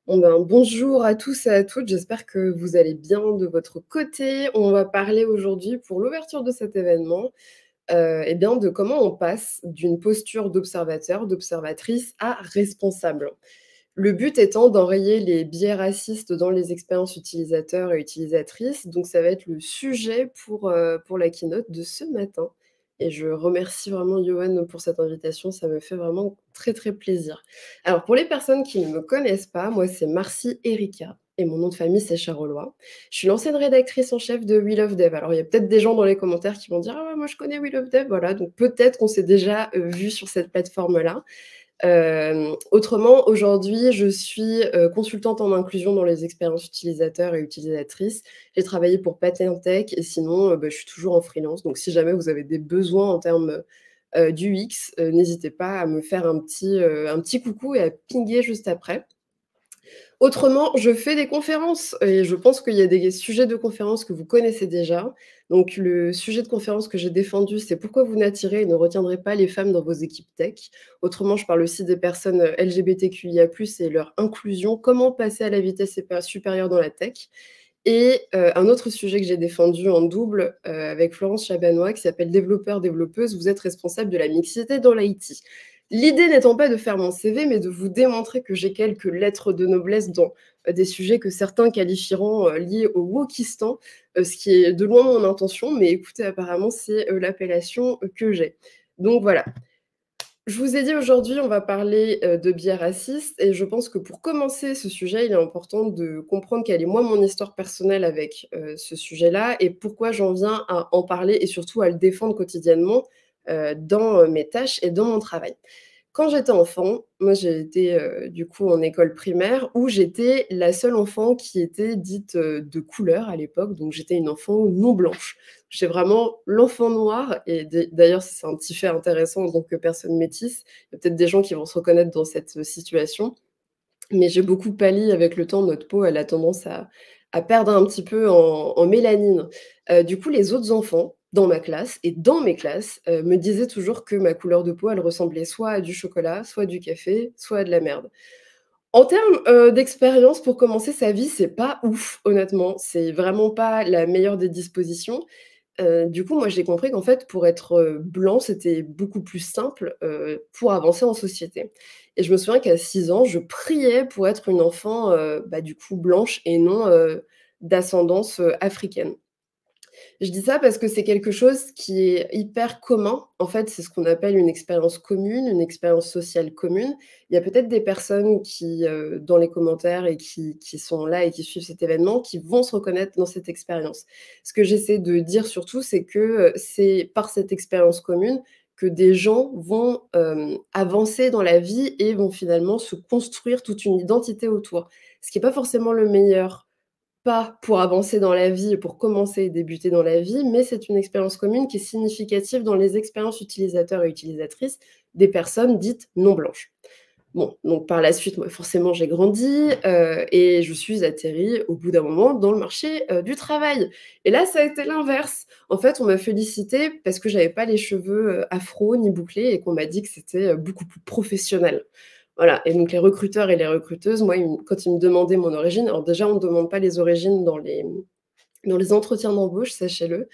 Bonjour à tous et à toutes, j'espère que vous allez bien de votre côté. On va parler aujourd'hui pour l'ouverture de cet événement, de comment on passe d'une posture d'observateur, d'observatrice à responsable. Le but étant d'enrayer les biais racistes dans les expériences utilisateurs et utilisatrices, donc ça va être le sujet pour la keynote de ce matin et je remercie vraiment Yoann pour cette invitation, ça me fait vraiment très, très plaisir. Alors pour les personnes qui ne me connaissent pas, moi c'est Marcy Erika et mon nom de famille c'est Charolois. Je suis l'ancienne rédactrice en chef de We Love Dev. Alors il y a peut-être des gens dans les commentaires qui vont dire: «Ah ouais, moi je connais We Love Dev», voilà, donc peut-être qu'on s'est déjà, vu sur cette plateforme-là. Autrement, aujourd'hui, je suis, consultante en inclusion dans les expériences utilisateurs et utilisatrices. J'ai travaillé pour Patentech et sinon, je suis toujours en freelance. Donc si jamais vous avez des besoins en termes, d'UX, n'hésitez pas à me faire un petit coucou et à pinguer juste après. Autrement, je fais des conférences et je pense qu'il y a des sujets de conférences que vous connaissez déjà. Donc le sujet de conférence que j'ai défendu, c'est: «Pourquoi vous n'attirez et ne retiendrez pas les femmes dans vos équipes tech?». Autrement, je parle aussi des personnes, LGBTQIA+ et leur inclusion. Comment passer à la vitesse supérieure dans la tech? Et un autre sujet que j'ai défendu en double, avec Florence Chabanois qui s'appelle: «Développeur, développeuse, vous êtes responsable de la mixité dans l'IT». L'idée n'étant pas de faire mon CV, mais de vous démontrer que j'ai quelques lettres de noblesse dans, des sujets que certains qualifieront, liés au wokistan, ce qui est de loin mon intention, mais écoutez, apparemment, c'est, l'appellation, que j'ai. Donc voilà. Je vous ai dit aujourd'hui, on va parler, de biais racistes et je pense que pour commencer ce sujet, il est important de comprendre quelle est moi mon histoire personnelle avec, ce sujet-là et pourquoi j'en viens à en parler et surtout à le défendre quotidiennement, dans, mes tâches et dans mon travail. Quand j'étais enfant, moi j'ai été, du coup en école primaire où j'étais la seule enfant qui était dite, de couleur à l'époque, donc j'étais une enfant non blanche. J'étais vraiment l'enfant noir et d'ailleurs c'est un petit fait intéressant en tant que personne métisse. Il y a peut-être des gens qui vont se reconnaître dans cette, situation, mais j'ai beaucoup pâli avec le temps. Notre peau, elle a tendance à perdre un petit peu en mélanine. Du coup, les autres enfants dans ma classe et dans mes classes, me disaient toujours que ma couleur de peau, elle ressemblait soit à du chocolat, soit à du café, soit à de la merde. En termes, d'expérience, pour commencer sa vie, c'est pas ouf, honnêtement. C'est vraiment pas la meilleure des dispositions. Du coup, moi, j'ai compris qu'en fait, pour être, blanc, c'était beaucoup plus simple, pour avancer en société et je me souviens qu'à 6 ans, je priais pour être une enfant, du coup blanche et non, d'ascendance, africaine. Je dis ça parce que c'est quelque chose qui est hyper commun. En fait, c'est ce qu'on appelle une expérience commune, une expérience sociale commune. Il y a peut-être des personnes qui, dans les commentaires et qui sont là et qui suivent cet événement, qui vont se reconnaître dans cette expérience. Ce que j'essaie de dire surtout, c'est que, c'est par cette expérience commune que des gens vont, avancer dans la vie et vont finalement se construire toute une identité autour. Ce qui est pas forcément le meilleur pas pour avancer dans la vie et pour commencer et débuter dans la vie, mais c'est une expérience commune qui est significative dans les expériences utilisateurs et utilisatrices des personnes dites non blanches. Bon, donc par la suite, moi forcément j'ai grandi, et je suis atterrie au bout d'un moment dans le marché, du travail et là ça a été l'inverse. En fait, on m'a félicitée parce que j'avais pas les cheveux, afro ni bouclés et qu'on m'a dit que c'était, beaucoup plus professionnel. Voilà et donc les recruteurs et les recruteuses, moi, quand ils me demandaient mon origine, alors déjà on ne demande pas les origines dans les entretiens d'embauche, sachez-le,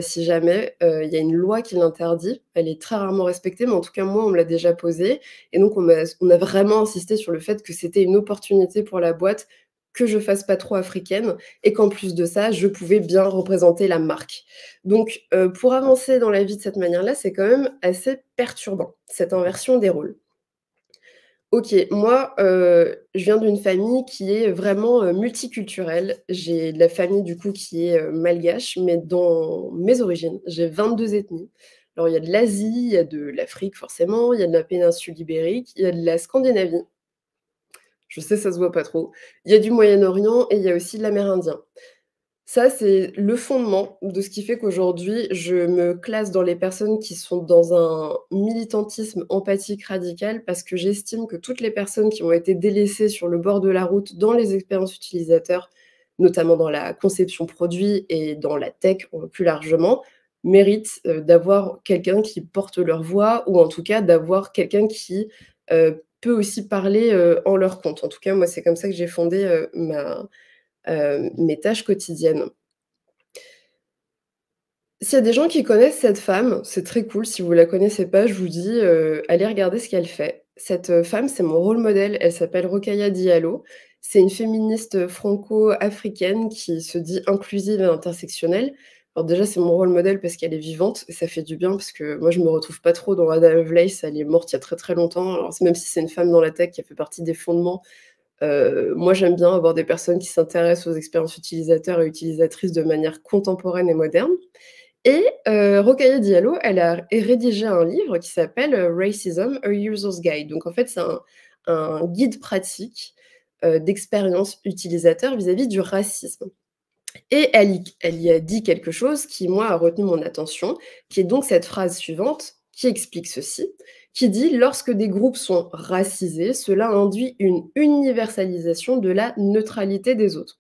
si jamais, il y a une loi qui l'interdit. Elle est très rarement respectée, mais en tout cas moi on me l'a déjà posée et donc on a vraiment insisté sur le fait que c'était une opportunité pour la boîte, que je fasse pas trop africaine et qu'en plus de ça, je pouvais bien représenter la marque. Donc, pour avancer dans la vie de cette manière-là, c'est quand même assez perturbant, cette inversion des rôles. OK, moi, je viens d'une famille qui est vraiment, multiculturelle. J'ai de la famille du coup qui est, malgache, mais dans mes origines, j'ai 22 ethnies. Alors il y a de l'Asie, il y a de l'Afrique forcément, il y a de la péninsule ibérique, il y a de la Scandinavie. Je sais, ça se voit pas trop. Il y a du Moyen-Orient et il y a aussi de l'Amérindien. Ça, c'est le fondement de ce qui fait qu'aujourd'hui, je me classe dans les personnes qui sont dans un militantisme empathique radical parce que j'estime que toutes les personnes qui ont été délaissées sur le bord de la route dans les expériences utilisateurs, notamment dans la conception produit et dans la tech, plus largement, méritent, d'avoir quelqu'un qui porte leur voix ou en tout cas d'avoir quelqu'un qui, peut aussi parler, en leur compte. En tout cas, moi, c'est comme ça que j'ai fondé, mes tâches quotidiennes. S'il y a des gens qui connaissent cette femme, c'est très cool. Si vous la connaissez pas, je vous dis, allez regarder ce qu'elle fait. Cette, femme, c'est mon rôle modèle. Elle s'appelle Rokhaya Diallo. C'est une féministe, franco-africaine qui se dit inclusive et intersectionnelle. Alors déjà, c'est mon rôle modèle parce qu'elle est vivante et ça fait du bien parce que moi, je me retrouve pas trop dans Ada Lovelace. Elle est morte il y a très, très longtemps. Alors même si c'est une femme dans la tech qui a fait partie des fondements, moi, j'aime bien avoir des personnes qui s'intéressent aux expériences utilisateurs et utilisatrices de manière contemporaine et moderne. Et Rokhaya Diallo, elle a rédigé un livre qui s'appelle, «Racism: A User's Guide». Donc en fait, c'est un guide pratique, d'expérience utilisateur vis-à-vis du racisme. Et elle y a dit quelque chose qui, moi, a retenu mon attention, qui est donc cette phrase suivante, qui explique ceci, qui dit: «Lorsque des groupes sont racisés, cela induit une universalisation de la neutralité des autres.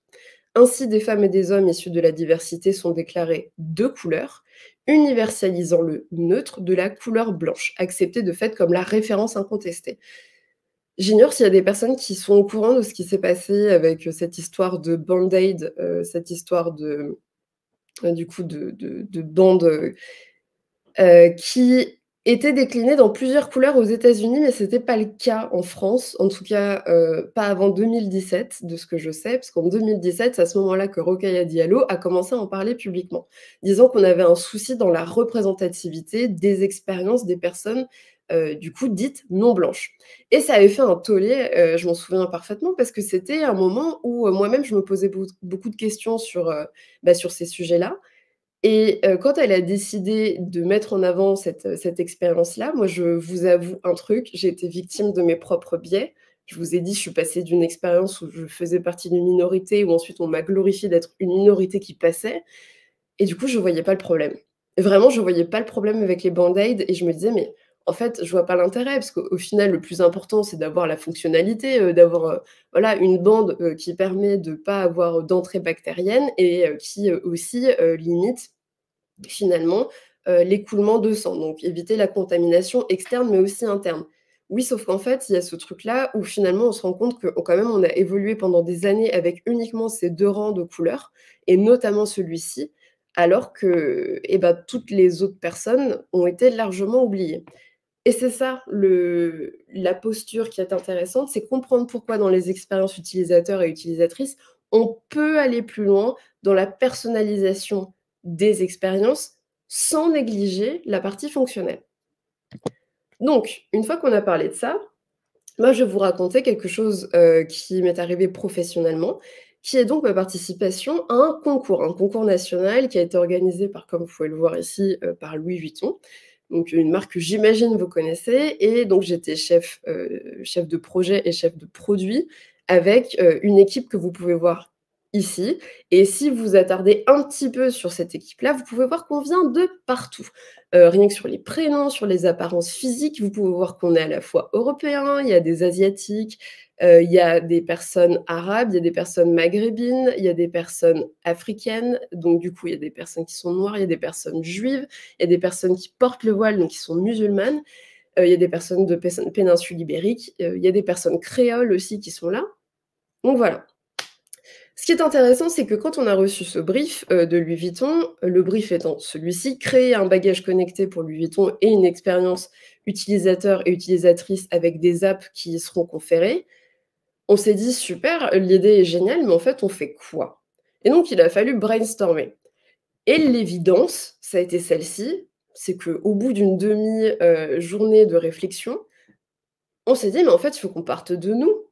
Ainsi, des femmes et des hommes issus de la diversité sont déclarés de couleur, universalisant le neutre de la couleur blanche, accepté de fait comme la référence incontestée». J'ignore s'il y a des personnes qui sont au courant de ce qui s'est passé avec, cette histoire de Band-Aid, cette histoire de, du coup de bande, qui était déclinée dans plusieurs couleurs aux États-Unis, mais c'était pas le cas en France, en tout cas, pas avant 2017 de ce que je sais, parce qu'en 2017, c'est à ce moment-là que Rokhaya Diallo a commencé à en parler publiquement, disant qu'on avait un souci dans la représentativité des expériences des personnes, du coup dites non blanches. Et ça avait fait un tollé, je m'en souviens parfaitement parce que c'était un moment où, moi-même je me posais beaucoup de questions sur, sur ces sujets-là et quand elle a décidé de mettre en avant cette expérience-là, moi, je vous avoue un truc, j'ai été victime de mes propres biais. Je vous ai dit, je suis passée d'une expérience où je faisais partie d'une minorité, où ensuite on m'a glorifiée d'être une minorité qui passait et du coup, je voyais pas le problème. Vraiment, je voyais pas le problème avec les band-aid et je me disais: «Mais en fait, je vois pas l'intérêt» parce qu'au final, le plus important, c'est d'avoir la fonctionnalité, d'avoir, voilà, une bande, qui permet de pas avoir d'entrée bactérienne et qui, aussi, limite finalement, l'écoulement de sang, donc éviter la contamination externe, mais aussi interne. Oui, sauf qu'en fait, il y a ce truc-là où finalement on se rend compte que, quand même, on a évolué pendant des années avec uniquement ces 2 rangs de couleurs et notamment celui-ci, alors que, toutes les autres personnes ont été largement oubliées. Et c'est ça la posture qui est intéressante, c'est comprendre pourquoi dans les expériences utilisateurs et utilisatrices, on peut aller plus loin dans la personnalisation des expériences, sans négliger la partie fonctionnelle. Donc, une fois qu'on a parlé de ça, moi je vais vous raconter quelque chose, qui m'est arrivé professionnellement, qui est donc ma participation à un concours national qui a été organisé par, comme vous pouvez le voir ici, par Louis Vuitton. Donc une marque que j'imagine vous connaissez et donc j'étais chef de projet et chef de produit avec, une équipe que vous pouvez voir ici et si vous attardez un petit peu sur cette équipe-là, vous pouvez voir qu'on vient de partout. Rien que sur les prénoms, sur les apparences physiques, vous pouvez voir qu'on est à la fois européens, il y a des asiatiques, il y a des personnes arabes, il y a des personnes maghrébines, il y a des personnes africaines, donc du coup, il y a des personnes qui sont noires, il y a des personnes juives, il y a des personnes qui portent le voile, donc qui sont musulmanes, il y a des personnes de péninsule ibérique, il y a des personnes créoles aussi qui sont là. Donc voilà. Ce qui est intéressant, c'est que quand on a reçu ce brief, de Louis Vuitton, le brief étant celui-ci: créer un bagage connecté pour Louis Vuitton et une expérience utilisateur et utilisatrice avec des apps qui y seront conférées. On s'est dit: «Super, l'idée est géniale, mais en fait, on fait quoi?» Et donc il a fallu brainstormer et l'évidence, ça a été celle-ci, c'est qu'au bout d'une journée de réflexion, on s'est dit: «Mais en fait, il faut qu'on parte de nous».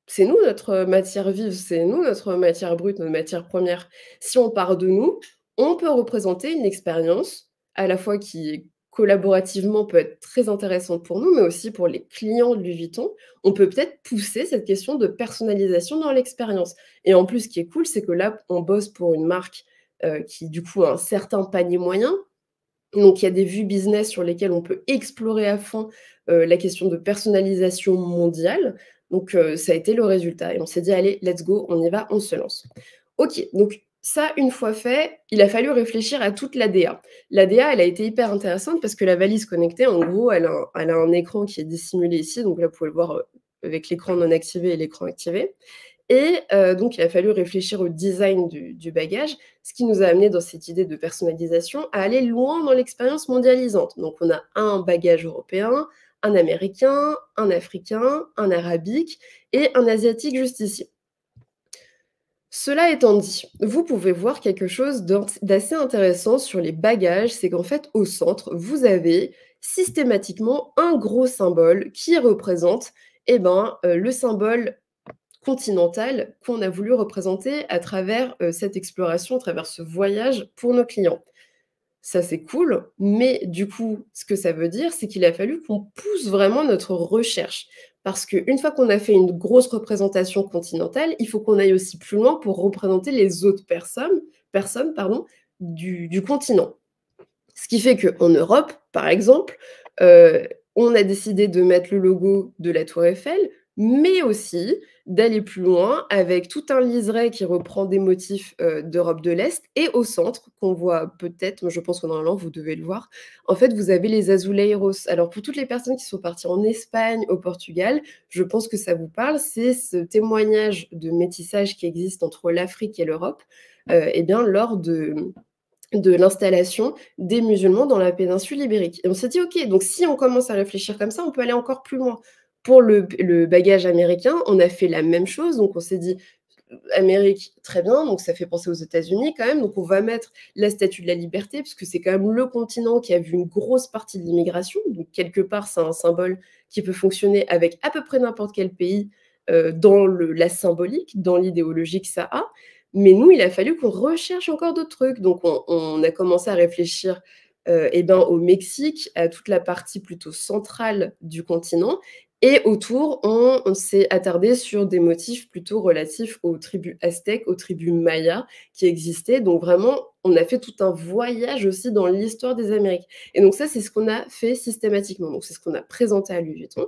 C'est nous notre matière vive, c'est nous notre matière brute, notre matière première. Si on part de nous, on peut représenter une expérience à la fois qui collaborativement peut être très intéressante pour nous, mais aussi pour les clients de Louis Vuitton. On peut peut-être pousser cette question de personnalisation dans l'expérience et en plus, ce qui est cool, c'est que là, on bosse pour une marque, qui du coup a un certain panier moyen. Donc il y a des vues business sur lesquelles on peut explorer à fond, la question de personnalisation mondiale. Donc ça a été le résultat et on s'est dit: «Allez, let's go, on y va, on se lance». OK, donc Ça, une fois fait, il a fallu réfléchir à toute l'ADA. L'ADA, elle a été hyper intéressante parce que la valise connectée, en gros, elle a un écran qui est dissimulé ici, donc là, vous pouvez le voir, avec l'écran non activé et l'écran activé. Et donc il a fallu réfléchir au design du bagage, ce qui nous a amené dans cette idée de personnalisation à aller loin dans l'expérience mondialisante. Donc on a un bagage européen, un américain, un africain, un arabique et un asiatique juste ici. Cela étant dit, vous pouvez voir quelque chose d'assez intéressant sur les bagages, c'est qu'en fait, au centre, vous avez systématiquement un gros symbole qui représente, le symbole continental qu'on a voulu représenter à travers, cette exploration, à travers ce voyage pour nos clients. Ça, c'est cool, mais du coup, ce que ça veut dire, c'est qu'il a fallu qu'on pousse vraiment notre recherche. Parce qu'une fois qu'on a fait une grosse représentation continentale, il faut qu'on aille aussi plus loin pour représenter les autres personnes, pardon, du continent. Ce qui fait qu'en Europe, par exemple, heu, on a décidé de mettre le logo de la tour Eiffel, mais aussi d'aller plus loin avec tout un liseré qui reprend des motifs, d'Europe de l'Est et au centre, qu'on voit peut-être, je pense que normalement vous devez le voir, en fait, vous avez les azuleiros. Alors pour toutes les personnes qui sont parties en Espagne, au Portugal, je pense que ça vous parle, c'est ce témoignage de métissage qui existe entre l'Afrique et l'Europe, lors de l'installation des musulmans dans la péninsule ibérique et on s'est dit: «OK, donc si on commence à réfléchir comme ça, on peut aller encore plus loin». Pour le bagage américain, on a fait la même chose, donc on s'est dit: «Amérique, très bien», donc ça fait penser aux États-Unis quand même, donc on va mettre la Statue de la Liberté puisque c'est quand même le continent qui a vu une grosse partie de l'immigration, donc quelque part, c'est un symbole qui peut fonctionner avec à peu près n'importe quel pays, dans la symbolique, dans l'idéologie que ça a. Mais nous, il a fallu qu'on recherche encore d'autres trucs. Donc on a commencé à réfléchir, au Mexique, à toute la partie plutôt centrale du continent et autour, on s'est attardé sur des motifs plutôt relatifs aux tribus aztèques, aux tribus mayas qui existaient. Donc vraiment, on a fait tout un voyage aussi dans l'histoire des Amériques et donc ça, c'est ce qu'on a fait systématiquement. Donc c'est ce qu'on a présenté à Louis Vuitton.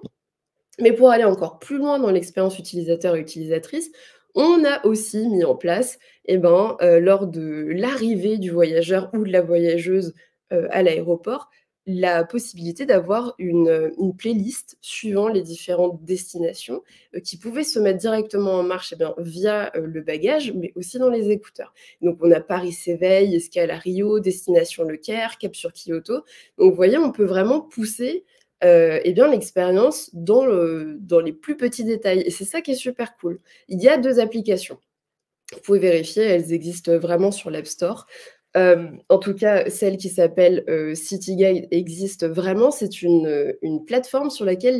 Mais pour aller encore plus loin dans l'expérience utilisateur et utilisatrice, on a aussi mis en place, lors de l'arrivée du voyageur ou de la voyageuse, à l'aéroport, la possibilité d'avoir une playlist suivant les différentes destinations, qui pouvait se mettre directement en marche, via, le bagage, mais aussi dans les écouteurs. Donc on a Paris s'éveille, escale à Rio, destination Le Caire, cap sur Kyoto. Donc vous voyez, on peut vraiment pousser l'expérience dans les plus petits détails et c'est ça qui est super cool. Il y a 2 applications. Vous pouvez vérifier, elles existent vraiment sur l'App Store. En tout cas, celle qui s'appelle, City Guide existe vraiment. C'est une plateforme sur laquelle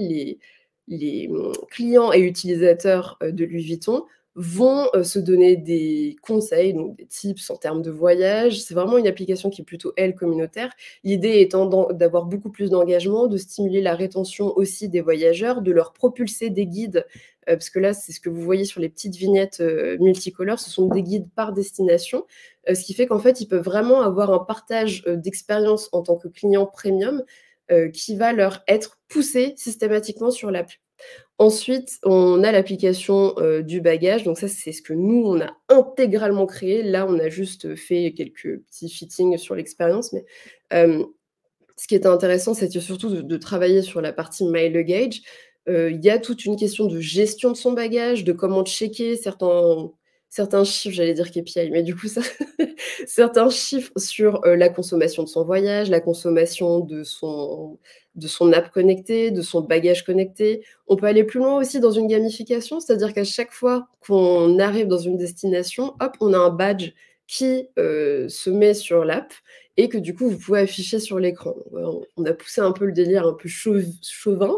les clients et utilisateurs, de Louis Vuitton vont, se donner des conseils, donc des tips en termes de voyage. C'est vraiment une application qui est plutôt, elle, communautaire. L'idée étant d'avoir beaucoup plus d'engagement, de stimuler la rétention aussi des voyageurs, de leur propulser des guides, parce que là, c'est ce que vous voyez sur les petites vignettes, multicolores, ce sont des guides par destination, ce qui fait qu'en fait, ils peuvent vraiment avoir un partage, d'expérience en tant que client premium, qui va leur être poussé systématiquement sur l'app. Ensuite, on a l'application, du bagage, donc ça, c'est ce que nous, on a intégralement créé. Là, on a juste, fait quelques petits fittings sur l'expérience, mais hem, ce qui était intéressant, c'était surtout de travailler sur la partie My Luggage. Il y a toute une question de gestion de son bagage, de comment checker certains chiffres, j'allais dire KPI, mais du coup ça certains chiffres sur, la consommation de son voyage, la consommation de son app connectée, de son bagage connecté. On peut aller plus loin aussi dans une gamification, c'est-à-dire qu'à chaque fois qu'on arrive dans une destination, hop, on a un badge qui, se met sur l'app et que du coup, vous pouvez afficher sur l'écran. On a poussé un peu le délire un peu chauvin,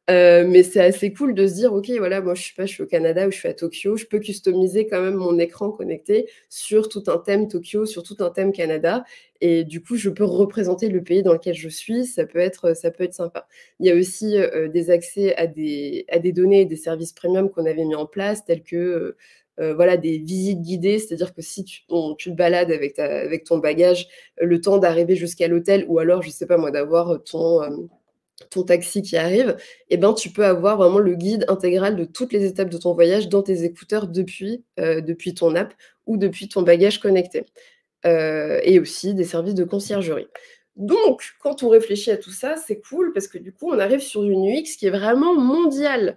mais c'est assez cool de se dire: «OK, voilà, moi, je suis au Canada ou je suis à Tokyo, je peux customiser quand même mon écran connecté sur tout un thème Tokyo, sur tout un thème Canada et du coup, je peux représenter le pays dans lequel je suis». Ça peut être sympa. Il y a aussi, des accès à des données et des services premium qu'on avait mis en place tels que, voilà, des visites guidées. C'est-à-dire que si tu te balades avec ton bagage, le temps d'arriver jusqu'à l'hôtel ou alors, je sais pas moi, d'avoir ton, ton taxi qui arrive, et ben, tu peux avoir vraiment le guide intégral de toutes les étapes de ton voyage dans tes écouteurs depuis ton app ou depuis ton bagage connecté. Et aussi des services de conciergerie. Donc quand on réfléchit à tout ça, c'est cool parce que du coup, on arrive sur une UX qui est vraiment mondiale.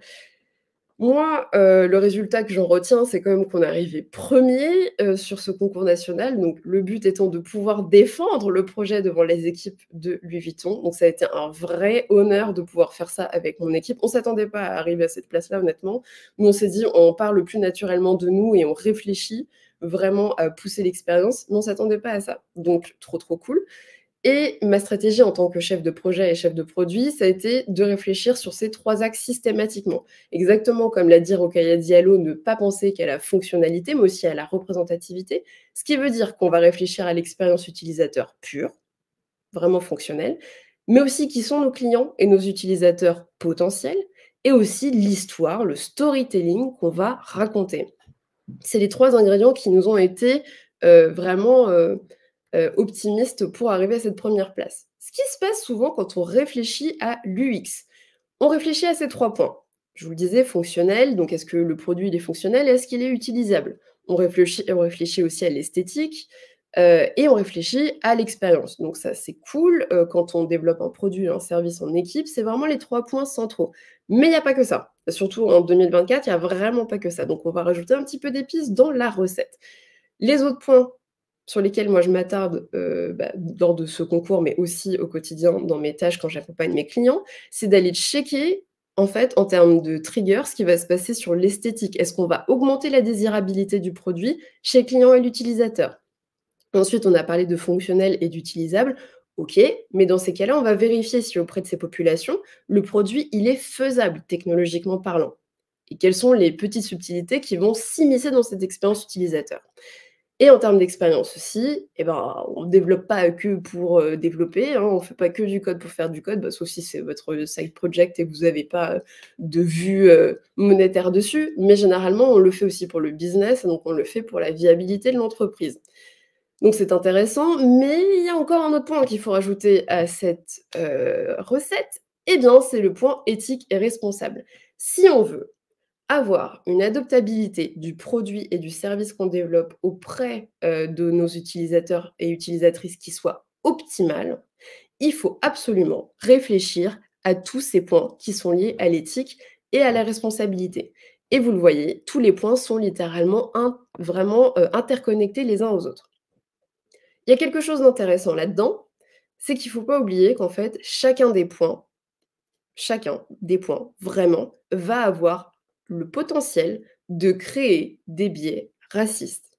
Moi, le résultat que j'en retiens, c'est quand même qu'on est arrivé 1er, sur ce concours national, donc le but étant de pouvoir défendre le projet devant les équipes de Louis Vuitton. Donc ça a été un vrai honneur de pouvoir faire ça avec mon équipe. On s'attendait pas à arriver à cette place-là honnêtement. Nous, on s'est dit: «On parle plus naturellement de nous et on réfléchit vraiment à pousser l'expérience», mais on s'attendait pas à ça. Donc trop, trop cool. Et ma stratégie en tant que chef de projet et chef de produit, ça a été de réfléchir sur ces 3 axes systématiquement. Exactement comme l'a dit Rokhaya Diallo, ne pas penser qu'à la fonctionnalité, mais aussi à la représentativité. Ce qui veut dire qu'on va réfléchir à l'expérience utilisateur pure, vraiment fonctionnelle, mais aussi qui sont nos clients et nos utilisateurs potentiels, et aussi l'histoire, le storytelling qu'on va raconter. C'est les 3 ingrédients qui nous ont été, vraiment, optimistes pour arriver à cette première place. Ce qui se passe souvent quand on réfléchit à l'UX, on réfléchit à ces 3 points. Je vous le disais, fonctionnel, donc est-ce que le produit il est fonctionnel et est-ce qu'il est utilisable? On réfléchit aussi à l'esthétique, et on réfléchit à l'expérience. Donc ça, c'est cool, quand on développe un produit, un service en équipe, c'est vraiment les 3 points centraux. Mais il y a pas que ça. Surtout en 2024, il y a vraiment pas que ça. Donc on va rajouter un petit peu d'épices dans la recette. Les autres points sur lesquels moi je m'attarde, lors de ce concours, mais aussi au quotidien dans mes tâches quand j'accompagne mes clients, c'est d'aller checker, en fait, en termes de trigger, ce qui va se passer sur l'esthétique. Est-ce qu'on va augmenter la désirabilité du produit chez le client et l'utilisateur? Ensuite, on a parlé de fonctionnel et d'utilisable. OK, mais dans ces cas-là, on va vérifier si auprès de ces populations, le produit, il est faisable technologiquement parlant. Et quelles sont les petites subtilités qui vont s'immiscer dans cette expérience utilisateur. Et en termes d'expérience aussi, eh ben, on ne développe pas que pour, développer, hein, on ne fait pas que du code pour faire du code, bah, sauf si c'est votre side project et que vous n'avez pas, de vue, monétaire dessus. Mais généralement, on le fait aussi pour le business, donc on le fait pour la viabilité de l'entreprise. Donc c'est intéressant, mais il y a encore un autre point qu'il faut rajouter à cette, recette, eh bien, c'est le point éthique et responsable. Si on veut avoir une adoptabilité du produit et du service qu'on développe auprès, de nos utilisateurs et utilisatrices qui soit optimale, il faut absolument réfléchir à tous ces points qui sont liés à l'éthique et à la responsabilité. Et vous le voyez, tous les points sont littéralement vraiment, interconnectés les uns aux autres. Il y a quelque chose d'intéressant là-dedans, c'est qu'il ne faut pas oublier qu'en fait, chacun des points, vraiment, va avoir le potentiel de créer des biais racistes.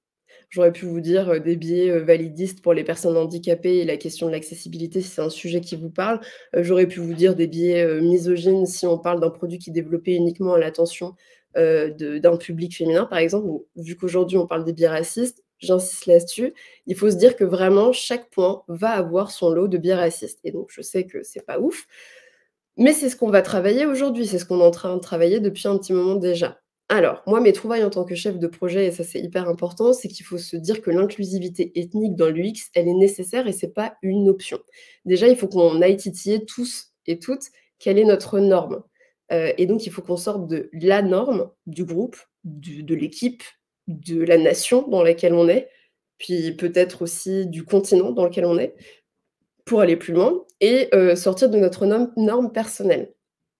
J'aurais pu vous dire, des biais, validistes pour les personnes handicapées et la question de l'accessibilité si c'est un sujet qui vous parle. J'aurais pu vous dire des biais, misogynes si on parle d'un produit qui est développé uniquement à l'attention, d'un public féminin, par exemple. Donc vu qu'aujourd'hui on parle des biais racistes, j'insiste là-dessus. Il faut se dire que vraiment chaque point va avoir son lot de biais racistes et donc je sais que c'est pas ouf, mais c'est ce qu'on va travailler aujourd'hui, c'est ce qu'on est en train de travailler depuis un petit moment déjà. Alors, moi, mes trouvailles en tant que chef de projet, et ça c'est hyper important, c'est qu'il faut se dire que l'inclusivité ethnique dans l'UX, elle est nécessaire et c'est pas une option. Déjà, il faut qu'on aille titiller tous et toutes quelle est notre norme. Et donc il faut qu'on sorte de la norme du groupe, de l'équipe, de la nation dans laquelle on est, puis peut-être aussi du continent dans lequel on est pour aller plus loin et sortir de notre norme personnelle.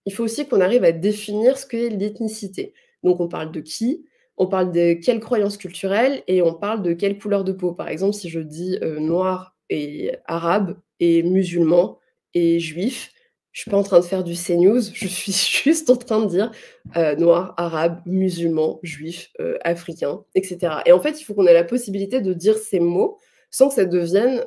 Il faut aussi qu'on arrive à définir ce qu'est l'ethnicité. Donc on parle de qui, on parle de quelles croyances culturelles et on parle de quelle couleur de peau. Par exemple, si je dis, noir et arabe et musulman et juif, je suis pas en train de faire du CNews, je suis juste en train de dire, noir, arabe, musulman, juif, africain et cetera et en fait, il faut qu'on ait la possibilité de dire ces mots sans que ça devienne,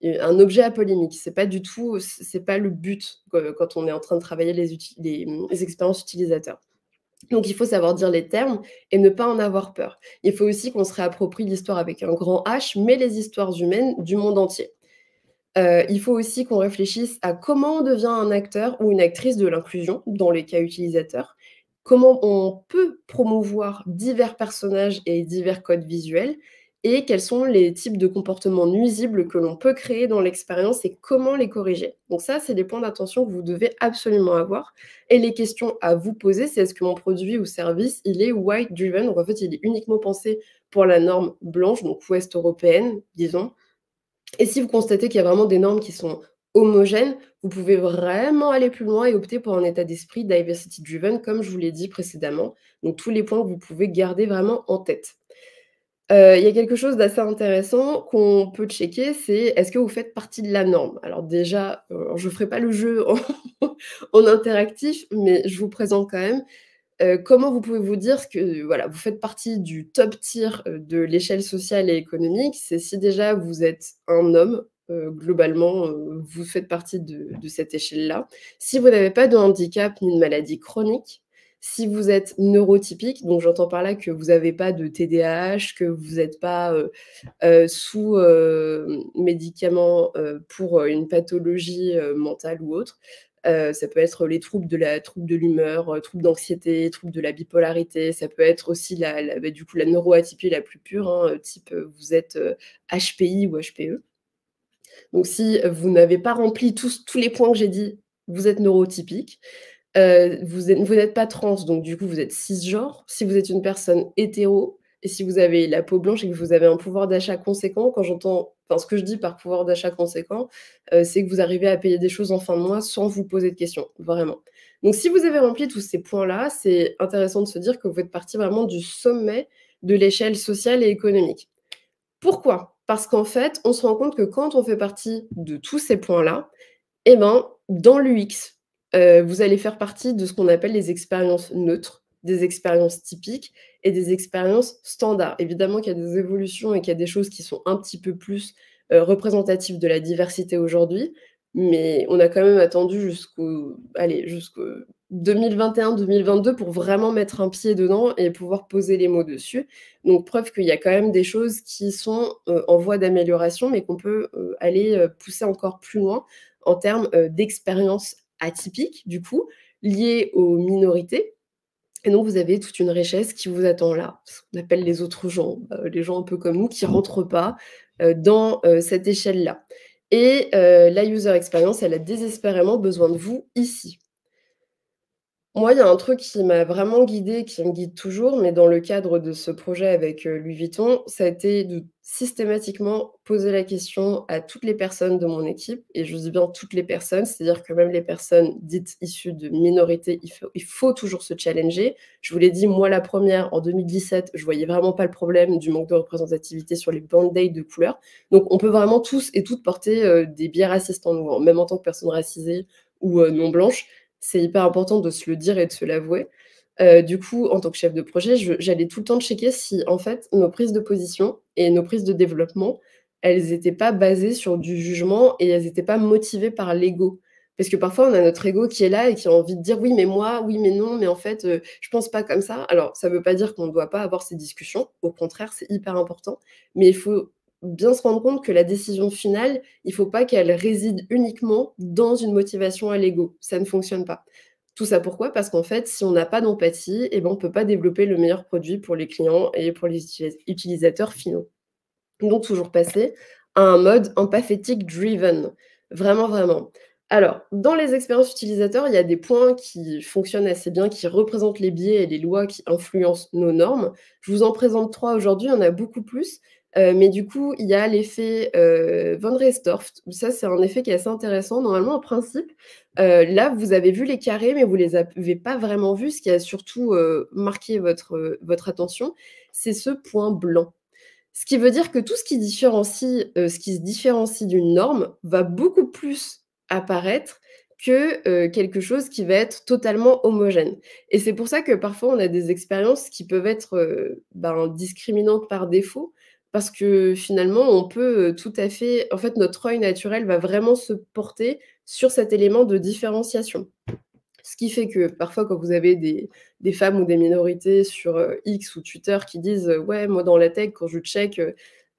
un objet à polémique. C'est pas du tout c'est pas le but, quand on est en train de travailler les expériences utilisateurs. Donc il faut savoir dire les termes et ne pas en avoir peur. Il faut aussi qu'on se réapproprie l'histoire avec un grand H, mais les histoires humaines du monde entier. Il faut aussi qu'on réfléchisse à comment on devient un acteur ou une actrice de l'inclusion dans les cas utilisateurs. Comment on peut promouvoir divers personnages et divers codes visuels et quels sont les types de comportements nuisibles que l'on peut créer dans l'expérience et comment les corriger. Donc ça, c'est des points d'attention que vous devez absolument avoir et les questions à vous poser, c'est: est-ce que mon produit ou service, il est white driven? Donc en fait, il est uniquement pensé pour la norme blanche, donc ouest européenne, disons. Et si vous constatez qu'il y a vraiment des normes qui sont homogènes, vous pouvez vraiment aller plus loin et opter pour un état d'esprit diversity driven, comme je vous l'ai dit précédemment. Donc tous les points que vous pouvez garder vraiment en tête. Il y a quelque chose d'assez intéressant qu'on peut checker, c'est: est-ce que vous faites partie de la norme? Alors déjà, je ne ferai pas le jeu en en interactif, mais je vous présente quand même. Comment vous pouvez vous dire que, voilà, vous faites partie du top tier, de l'échelle sociale et économique? C'est si déjà vous êtes un homme, globalement, vous faites partie de cette échelle-là. Si vous n'avez pas de handicap ni de maladie chronique, si vous êtes neurotypique, donc j'entends par là que vous n'avez pas de TDAH, que vous n'êtes pas, sous, médicaments, pour, une pathologie, mentale ou autre. Ça peut être les troubles de l'humeur, troubles d'anxiété, troubles de la bipolarité. Ça peut être aussi du coup, la neuroatypie la plus pure, hein, type, vous êtes, HPI ou HPE. Donc si vous n'avez pas rempli tous les points que j'ai dit, vous êtes neurotypique. Vous n'êtes pas trans, donc du coup, vous êtes cisgenre. Si vous êtes une personne hétéro et si vous avez la peau blanche et que vous avez un pouvoir d'achat conséquent, quand j'entends enfin, ce que je dis par pouvoir d'achat conséquent, c'est que vous arrivez à payer des choses en fin de mois sans vous poser de questions, vraiment. Donc si vous avez rempli tous ces points-là, c'est intéressant de se dire que vous faites partie vraiment du sommet de l'échelle sociale et économique. Pourquoi? Parce qu'en fait, on se rend compte que quand on fait partie de tous ces points-là, eh ben, dans l'UX, vous allez faire partie de ce qu'on appelle les expériences neutres, des expériences typiques et des expériences standards. Évidemment qu'il y a des évolutions et qu'il y a des choses qui sont un petit peu plus, représentatives de la diversité aujourd'hui, mais on a quand même attendu jusqu'au 2021-2022 pour vraiment mettre un pied dedans et pouvoir poser les mots dessus. Donc preuve qu'il y a quand même des choses qui sont, en voie d'amélioration, mais qu'on peut, aller, pousser encore plus loin en termes, d'expériences atypiques, du coup, liées aux minorités. Et donc vous avez toute une richesse qui vous attend là, ce qu'on appelle les autres gens, les gens un peu comme nous qui rentrent pas, dans, cette échelle-là. Et la user experience, elle a désespérément besoin de vous ici. Moi, il y a un truc qui m'a vraiment guidée, qui me guide toujours, mais dans le cadre de ce projet avec, Louis Vuitton, ça a été de systématiquement poser la question à toutes les personnes de mon équipe et je dis bien toutes les personnes, c'est-à-dire que même les personnes dites issues de minorités, il faut toujours se challenger. Je vous l'ai dit, moi la première en 2017, je voyais vraiment pas le problème du manque de représentativité sur les band-aids de couleur. Donc on peut vraiment tous et toutes porter, des biais racistes en nous, hein, même en tant que personne racisée ou, non blanche. C'est hyper important de se le dire et de se l'avouer. Du coup, en tant que chef de projet, j'allais tout le temps checker si, en fait, nos prises de position et nos prises de développement, elles étaient pas basées sur du jugement et elles étaient pas motivées par l'ego. Parce que parfois, on a notre ego qui est là et qui a envie de dire: «Oui, mais moi, oui, mais non, mais en fait, je pense pas comme ça». Alors, ça veut pas dire qu'on ne doit pas avoir ces discussions, au contraire, c'est hyper important, mais il faut bien se rendre compte que la décision finale, il faut pas qu'elle réside uniquement dans une motivation à l'ego. Ça ne fonctionne pas. Tout ça pourquoi? Parce qu'en fait, si on n'a pas d'empathie et ben, on peut pas développer le meilleur produit pour les clients et pour les utilisateurs finaux. Donc toujours passer à un mode empathic driven. Vraiment, vraiment. Alors, dans les expériences utilisateurs, il y a des points qui fonctionnent assez bien, qui représentent les biais et les lois qui influencent nos normes. Je vous en présente 3 aujourd'hui, il y en a beaucoup plus, mais du coup, il y a l'effet, Von Restorff. Ça, c'est un effet qui est assez intéressant. Normalement, en principe, là, vous avez vu les carrés, mais vous les avez pas vraiment vus. Ce qui a surtout, marqué votre attention, c'est ce point blanc. Ce qui veut dire que tout ce qui se différencie d'une norme va beaucoup plus apparaître que, quelque chose qui va être totalement homogène et c'est pour ça que parfois on a des expériences qui peuvent être, ben, discriminantes par défaut parce que finalement on peut, tout à fait en fait notre œil naturel va vraiment se porter sur cet élément de différenciation. Ce qui fait que parfois quand vous avez des femmes ou des minorités sur, X ou Twitter qui disent: «Ouais, moi dans la tech quand je check,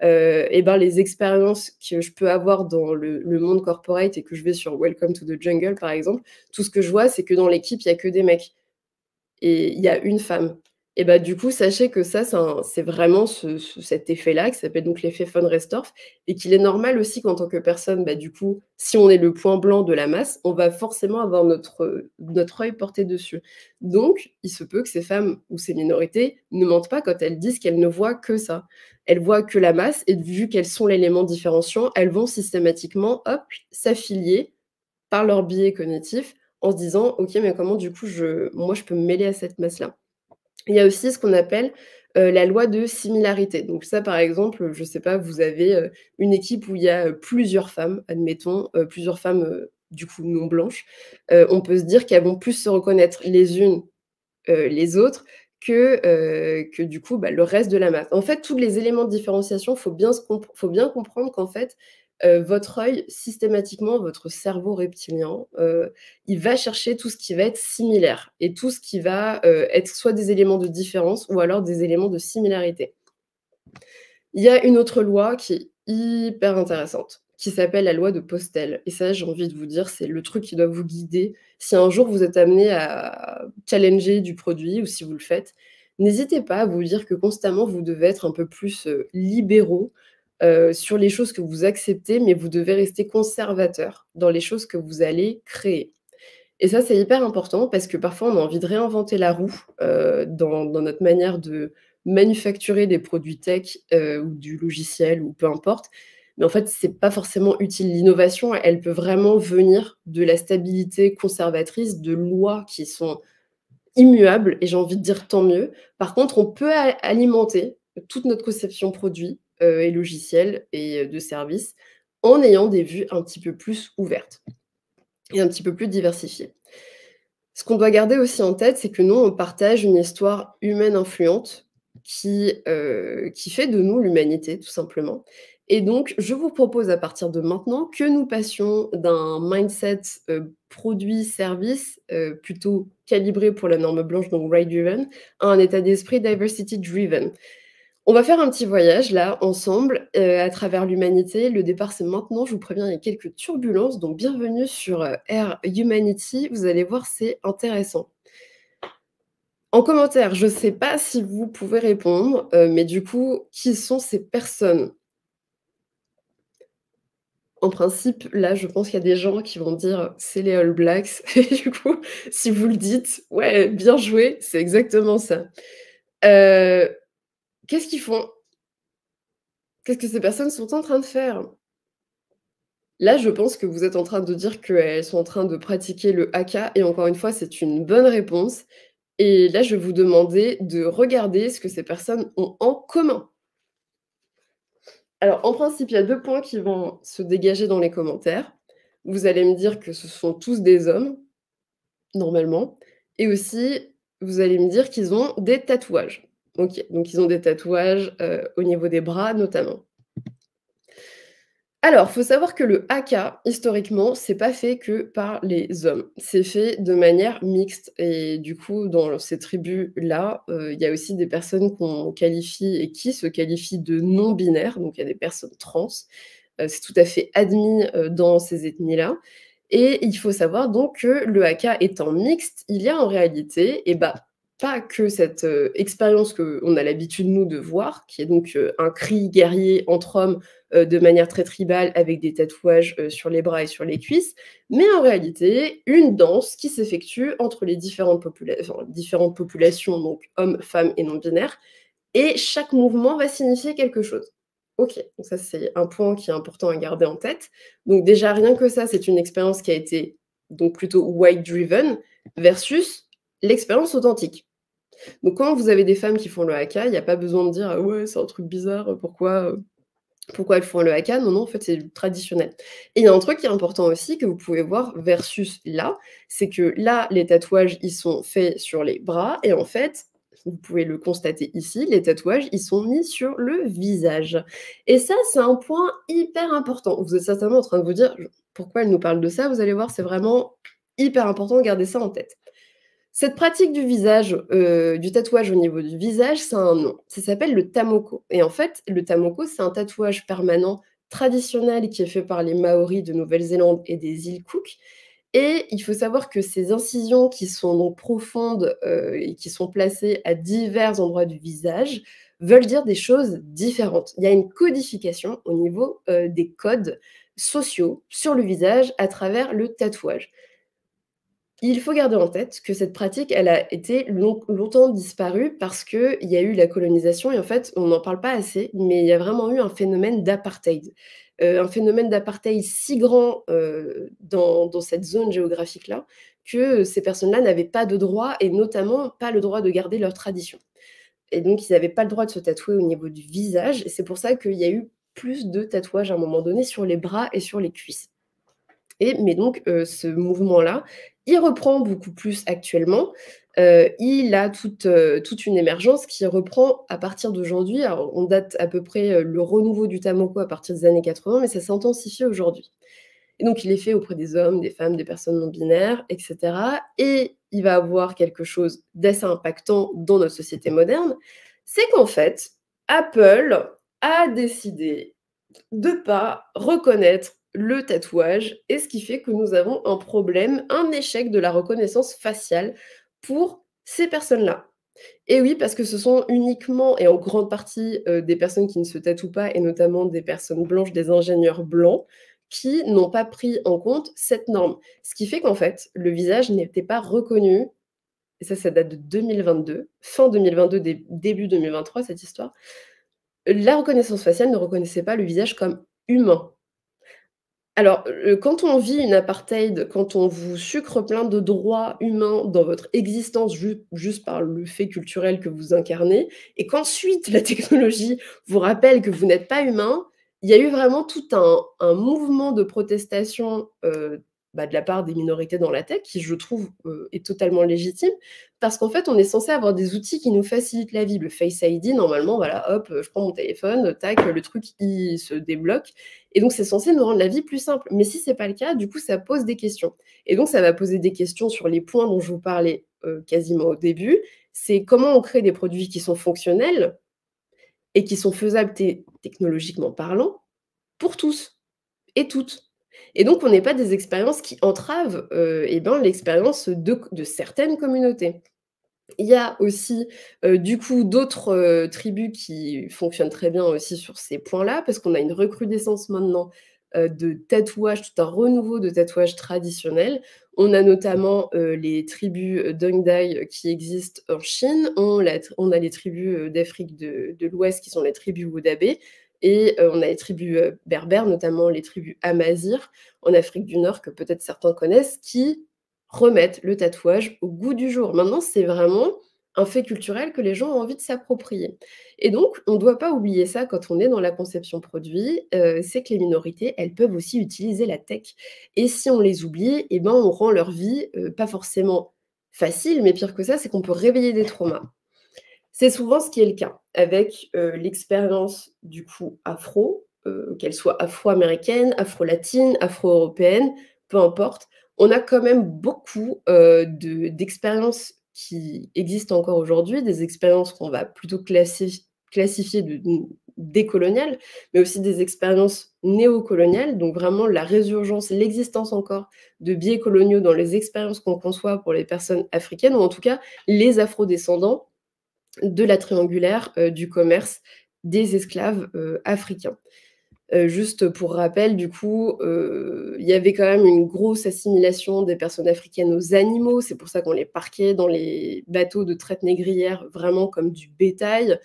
et ben les expériences que je peux avoir dans le monde corporate et que je vais sur Welcome to the Jungle par exemple, tout ce que je vois c'est que dans l'équipe il y a que des mecs et il y a une femme». Et bah, du coup, sachez que ça, c'est vraiment cet effet-là qui s'appelle donc l'effet von Restorff et qu'il est normal aussi qu'en tant que personne, bah, du coup, si on est le point blanc de la masse, on va forcément avoir notre œil porté dessus. Donc il se peut que ces femmes ou ces minorités ne mentent pas quand elles disent qu'elles ne voient que ça. Elles voient que la masse et vu qu'elles sont l'élément différenciant, elles vont systématiquement, hop, s'affilier par leur biais cognitif en se disant: «OK, mais comment du coup moi je peux me mêler à cette masse-là?» Il y a aussi ce qu'on appelle, la loi de similarité. Donc ça, par exemple, je sais pas, vous avez, une équipe où il y a, plusieurs femmes, admettons, plusieurs femmes, du coup non blanches. On peut se dire qu'elles vont plus se reconnaître les unes, les autres que du coup, bah, le reste de la masse. En fait, tous les éléments de différenciation, faut bien comprendre qu'en fait, votre œil, systématiquement, votre cerveau reptilien, il va chercher tout ce qui va être similaire et tout ce qui va, être soit des éléments de différence ou alors des éléments de similarité. Il y a une autre loi qui est hyper intéressante, qui s'appelle la loi de Postel et ça, j'ai envie de vous dire, c'est le truc qui doit vous guider. Si un jour vous êtes amené à challenger du produit ou si vous le faites, n'hésitez pas à vous dire que constamment vous devez être un peu plus, libéraux, sur les choses que vous acceptez, mais vous devez rester conservateur dans les choses que vous allez créer. Et ça, c'est hyper important parce que parfois, on a envie de réinventer la roue, dans notre manière de manufacturer des produits tech, ou du logiciel ou peu importe. Mais en fait, c'est pas forcément utile. L'innovation, elle peut vraiment venir de la stabilité conservatrice de lois qui sont immuables et j'ai envie de dire tant mieux. Par contre, on peut alimenter toute notre conception produit, et logiciel et de services en ayant des vues un petit peu plus ouvertes et un petit peu plus diversifiées. Ce qu'on doit garder aussi en tête, c'est que nous, on partage une histoire humaine influente qui fait de nous l'humanité, tout simplement. Et donc, je vous propose à partir de maintenant que nous passions d'un mindset, produit-service, plutôt calibré pour la norme blanche, donc right driven, à un état d'esprit diversity driven. On va faire un petit voyage là, ensemble, à travers l'humanité. Le départ, c'est maintenant, je vous préviens, il y a quelques turbulences, donc bienvenue sur, Air Humanity. Vous allez voir, c'est intéressant. En commentaire, je ne sais pas si vous pouvez répondre, mais du coup, qui sont ces personnes? En principe, là, je pense qu'il y a des gens qui vont dire: «C'est les All Blacks» et du coup, si vous le dites, ouais, bien joué, c'est exactement ça. Heu, qu'est-ce qu'ils font? Qu'est-ce que ces personnes sont en train de faire? Là, je pense que vous êtes en train de dire qu'elles sont en train de pratiquer le haka et encore une fois, c'est une bonne réponse et là, je vais vous demander de regarder ce que ces personnes ont en commun. Alors, en principe, il y a 2 points qui vont se dégager dans les commentaires. Vous allez me dire que ce sont tous des hommes, normalement et aussi, vous allez me dire qu'ils ont des tatouages. OK, donc ils ont des tatouages, au niveau des bras, notamment. Alors, faut savoir que le haka, historiquement, c'est pas fait que par les hommes. C'est fait de manière mixte et du coup, dans ces tribus-là, il y a aussi des personnes qu'on qualifie et qui se qualifient de non binaires, donc il y a des personnes trans. C'est tout à fait admis, dans ces ethnies-là et il faut savoir donc que le haka étant mixte, il y a en réalité et bah, pas que cette, expérience qu'on a l'habitude nous de voir, qui est donc, un cri guerrier entre hommes, de manière très tribale avec des tatouages, sur les bras et sur les cuisses, mais en réalité une danse qui s'effectue entre les différentes populations, donc hommes, femmes et non binaires et chaque mouvement va signifier quelque chose. OK, donc ça c'est un point qui est important à garder en tête. Donc déjà rien que ça, c'est une expérience qui a été donc plutôt white driven versus l'expérience authentique. Donc quand vous avez des femmes qui font le haka, il y a pas besoin de dire: «Ah ouais, c'est un truc bizarre, pourquoi elles font le haka?» Non, non, en fait, c'est du traditionnel et il y a un truc qui est important aussi que vous pouvez voir versus là, c'est que là, les tatouages, ils sont faits sur les bras et en fait, vous pouvez le constater ici, les tatouages, ils sont mis sur le visage et ça, c'est un point hyper important. Vous êtes certainement en train de vous dire: «Pourquoi elle nous parle de ça?» Vous allez voir, c'est vraiment hyper important, gardez ça en tête. Cette pratique du visage, du tatouage au niveau du visage, ça a un nom. Ça s'appelle le tamoko et en fait, le tamoko, c'est un tatouage permanent traditionnel qui est fait par les Maoris de Nouvelle-Zélande et des îles Cook Et il faut savoir que ces incisions qui sont donc profondes, et qui sont placées à divers endroits du visage, veulent dire des choses différentes. Il y a une codification au niveau, des codes sociaux sur le visage à travers le tatouage. Il faut garder en tête que cette pratique, elle a été longtemps disparue parce qu'il y a eu la colonisation et en fait, on n'en parle pas assez, mais il y a vraiment eu un phénomène d'apartheid. Un phénomène d'apartheid si grand, dans cette zone géographique-là, que ces personnes-là n'avaient pas de droit et notamment pas le droit de garder leur tradition. Et donc ils n'avaient pas le droit de se tatouer au niveau du visage et c'est pour ça qu'il y a eu plus de tatouages à un moment donné sur les bras et sur les cuisses. Mais donc, ce mouvement-là, il reprend beaucoup plus actuellement. Il a toute une émergence qui reprend à partir d'aujourd'hui. Alors, on date à peu près, le renouveau du Tamoko à partir des années 80, mais ça s'intensifie aujourd'hui. Et donc il est fait auprès des hommes, des femmes, des personnes non binaires et cetera et il va avoir quelque chose d'assez impactant dans notre société moderne, c'est qu'en fait, Apple a décidé de pas reconnaître le tatouage et ce qui fait que nous avons un problème, un échec de la reconnaissance faciale pour ces personnes-là. Et oui, parce que ce sont uniquement et en grande partie, des personnes qui ne se tatouent pas et notamment des personnes blanches, des ingénieurs blancs, qui n'ont pas pris en compte cette norme. Ce qui fait qu'en fait, le visage n'était pas reconnu et ça date de 2022, fin 2022, début 2023 cette histoire. La reconnaissance faciale ne reconnaissait pas le visage comme humain. Alors, quand on vit une apartheid, quand on vous sucre plein de droits humains dans votre existence juste par le fait culturel que vous incarnez et qu'ensuite la technologie vous rappelle que vous n'êtes pas humain, il y a eu vraiment tout un mouvement de protestation, de la part des minorités dans la tech qui je trouve, est totalement légitime. Parce qu'en fait, on est censé avoir des outils qui nous facilitent la vie. Le Face ID normalement, voilà, hop, je prends mon téléphone, tac, le truc il se débloque et donc, c'est censé nous rendre la vie plus simple. Mais si c'est pas le cas, du coup, ça pose des questions. Et donc, ça va poser des questions sur les points dont je vous parlais, quasiment au début. C'est comment on crée des produits qui sont fonctionnels et qui sont faisables technologiquement parlant, pour tous et toutes. Et donc, on n'ait pas des expériences qui entravent, l'expérience de certaines communautés. Il y a aussi, du coup, d'autres, tribus qui fonctionnent très bien aussi sur ces points-là, parce qu'on a une recrudescence maintenant, de tatouages, tout un renouveau de tatouages traditionnels. On a notamment, les tribus, Dongdai qui existent en Chine. On a les tribus, d'Afrique de l'Ouest qui sont les tribus Wodabé et on a les tribus, berbères, notamment les tribus Amazigh en Afrique du Nord que peut-être certains connaissent, qui remettre le tatouage au goût du jour. Maintenant, c'est vraiment un fait culturel que les gens ont envie de s'approprier et donc on ne doit pas oublier ça quand on est dans la conception produit, c'est que les minorités, elles peuvent aussi utiliser la tech et si on les oublie et ben, on rend leur vie, pas forcément facile, mais pire que ça, c'est qu'on peut réveiller des traumas. C'est souvent ce qui est le cas avec, l'expérience du coup afro, qu'elle soit afro-américaine, afro-latine, afro-européenne, peu importe. On a quand même beaucoup, d'expériences qui existent encore aujourd'hui, des expériences qu'on va plutôt classifier décoloniales, mais aussi des expériences néocoloniales, donc vraiment la résurgence, l'existence encore de biais coloniaux dans les expériences qu'on conçoit pour les personnes africaines ou en tout cas les afro-descendants de la triangulaire, du commerce des esclaves, africains. Juste pour rappel, du coup, il y avait quand même une grosse assimilation des personnes africaines aux animaux. C'est pour ça qu'on les parquait dans les bateaux de traite négrière vraiment comme du bétail.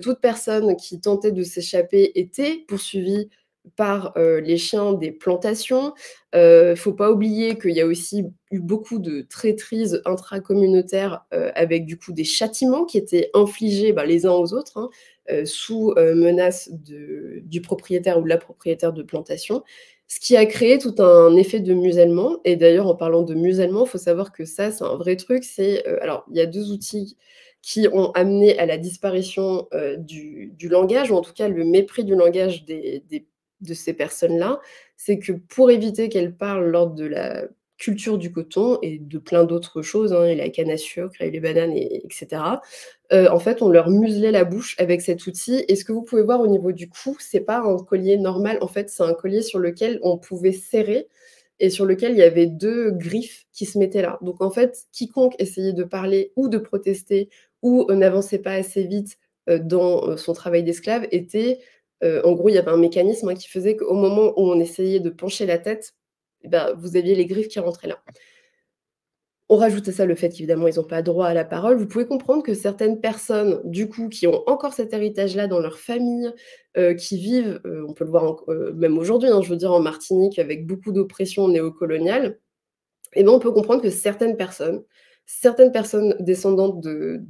Toute personne qui tentait de s'échapper était poursuivie par, les chiens des plantations. Faut pas oublier qu'il y a aussi eu beaucoup de traîtrises intracommunautaires, avec du coup des châtiments qui étaient infligés, les uns aux autres, hein, sous, menace du propriétaire ou de la propriétaire de plantation. Ce qui a créé tout un effet de musellement et d'ailleurs en parlant de musellement, il faut savoir que ça, c'est un vrai truc, c'est, alors il y a 2 outils qui ont amené à la disparition, du langage ou en tout cas le mépris du langage de ces personnes-là. C'est que pour éviter qu'elles parlent lors de la culture du coton et de plein d'autres choses, hein, et la canne à sucre et les bananes et etc. En fait, on leur muselait la bouche avec cet outil et ce que vous pouvez voir au niveau du cou, c'est pas un collier normal, en fait, c'est un collier sur lequel on pouvait serrer et sur lequel il y avait 2 griffes qui se mettaient là. Donc en fait, quiconque essayait de parler ou de protester ou, n'avançait pas assez vite, dans, son travail d'esclave était, en gros, il y avait un mécanisme, hein, qui faisait qu'au moment où on essayait de pencher la tête, et bah, vous aviez les griffes qui rentraient là. On rajoute à ça le fait qu'évidemment, ils ont pas droit à la parole. Vous pouvez comprendre que certaines personnes, du coup, qui ont encore cet héritage-là dans leur famille, qui vivent, on peut le voir même aujourd'hui, hein, je veux dire en Martinique avec beaucoup d'oppression néocoloniale, et ben, on peut comprendre que certaines personnes descendantes de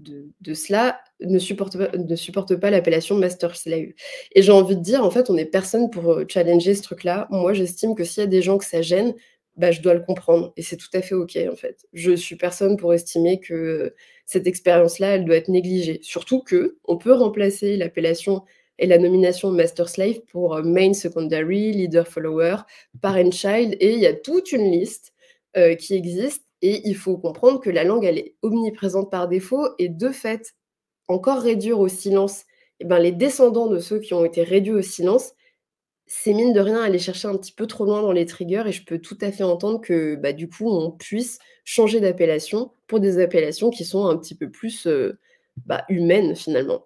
cela ne supportent pas l'appellation master slave, et j'ai envie de dire, en fait, on est personne pour, challenger ce truc-là. Moi, j'estime que s'il y a des gens que ça gêne, bah, je dois le comprendre et c'est tout à fait OK, en fait. Je suis personne pour estimer que, cette expérience-là, elle doit être négligée. Surtout qu'on peut remplacer l'appellation et la nomination master slave pour, main secondary, leader follower, parent child, et il y a toute une liste qui existent, et il faut comprendre que la langue, elle est omniprésente par défaut, et de fait, encore réduire au silence, et ben, les descendants de ceux qui ont été réduits au silence, c'est mine de rien aller chercher un petit peu trop loin dans les triggers, et je peux tout à fait entendre que, bah, du coup, on puisse changer d'appellation pour des appellations qui sont un petit peu plus, bah, humaines finalement.